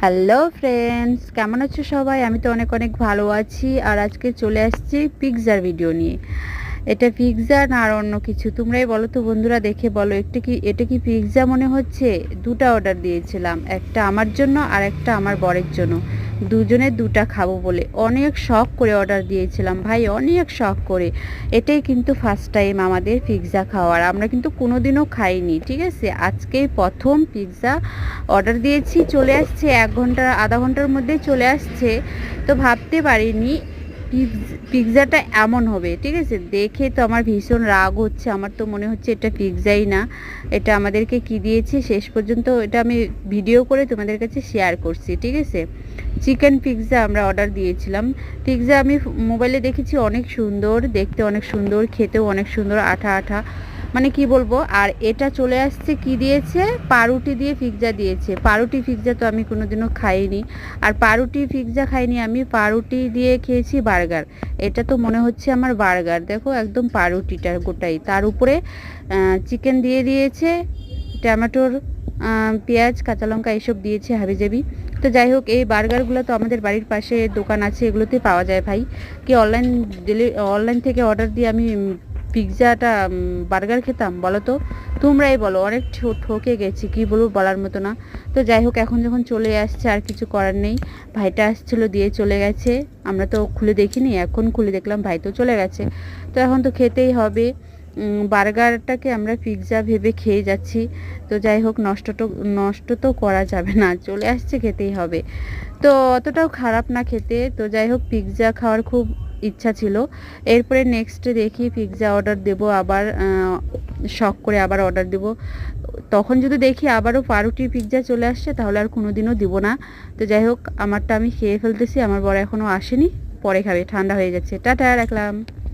Hello friends, কেমন আছো সবাই? আমি তো অনেক অনেক ভালো আছি। আর আজকে চলে আসছি পিৎজার ভিডিও নিয়ে। এটা পিৎজা না আর অন্য কিছু, তোমরাই বলো তো বন্ধুরা, দেখে বলো এটা কি পিৎজা মনে হচ্ছে? দুটা অর্ডার দিয়েছিলাম, একটা আমার জন্য আর একটা আমার বরের জন্য। দুজনে দুটা খাবো বলে অনেক শখ করে অর্ডার দিয়েছিলাম ভাই, অনেক শখ করে। এটাই কিন্তু ফার্স্ট টাইম আমাদের পিৎজা খাওয়ার, আমরা কিন্তু কোনোদিনও খাইনি, ঠিক আছে? আজকেই প্রথম পিৎজা অর্ডার দিয়েছি, চলে আসছে 1 ঘন্টা আধা ঘন্টার মধ্যেই চলে আসছে। তো ভাবতে পারিনি পিৎজাটা এমন হবে, ঠিক আছে? দেখে তো আমার ভীষণ রাগ হচ্ছে, আমার তো মনে হচ্ছে এটা পিৎজাই না। এটা আমাদেরকে কি দিয়েছে শেষ পর্যন্ত এটা আমি ভিডিও করে তোমাদের কাছে শেয়ার করছি, ঠিক আছে? চিকেন পিৎজা আমরা অর্ডার দিয়েছিলাম। পিৎজা আমি মোবাইলে দেখেছি, অনেক সুন্দর দেখতে, অনেক সুন্দর খেতেও, অনেক সুন্দর আঠা আঠা, মানে কি বলবো। আর এটা চলে আসছে কি দিয়েছে, পাউরুটি দিয়ে পিৎজা দিয়েছে। পাউরুটি পিৎজা তো আমি কোনোদিনও খাইনি। আর পাউরুটি পিৎজা খাইনি আমি, পাউরুটি দিয়ে খেয়েছি বার্গার। এটা তো মনে হচ্ছে আমার বার্গার, দেখো একদম পাউরুটিটা গোটাই, তার উপরে চিকেন দিয়ে দিয়েছে, টমেটোর পেঁয়াজ কাঁচা লঙ্কা এসব দিয়েছে হাবিজাবি। তো যাই হোক, এই বার্গারগুলো তো আমাদের বাড়ির পাশে দোকান আছে, এগুলোতে পাওয়া যায় ভাই। কি অনলাইন থেকে অর্ডার দিয়ে আমি পিৎজাটা বার্গার খেতাম বলো তো? তোমরাই বলো, অনেক ঠকে গেছি, কি বলবো বলার মতো না। তো যাই হোক, এখন যখন চলে আসছে আর কিছু করার নেই। ভাইটা আসছিল দিয়ে চলে গেছে, আমরা তো খুলে দেখিনি, এখন খুলে দেখলাম ভাই তো চলে গেছে। তো এখন তো খেতেই হবে। বার্গারটাকে আমরা পিৎজা ভেবে খেয়ে যাচ্ছি। তো যাই হোক, নষ্ট তো করা যাবে না, চলে আসছে খেতেই হবে। তো অতটাও খারাপ না খেতে। তো যাই হোক, পিৎজা খাওয়ার খুব ইচ্ছা ছিল। এরপরে নেক্সটে দেখি পিৎজা অর্ডার দেব আবার, শখ করে আবার অর্ডার দেব। তখন যদি দেখি আবারও পাউরুটি পিৎজা চলে আসছে, তাহলে আর কোনো দিনও দিব না। তো যাই হোক, আমারটা আমি খেয়ে ফেলতেছি, আমার বর এখনও আসেনি, পরে খাবে, ঠান্ডা হয়ে যাচ্ছে। টাটা, রাখলাম।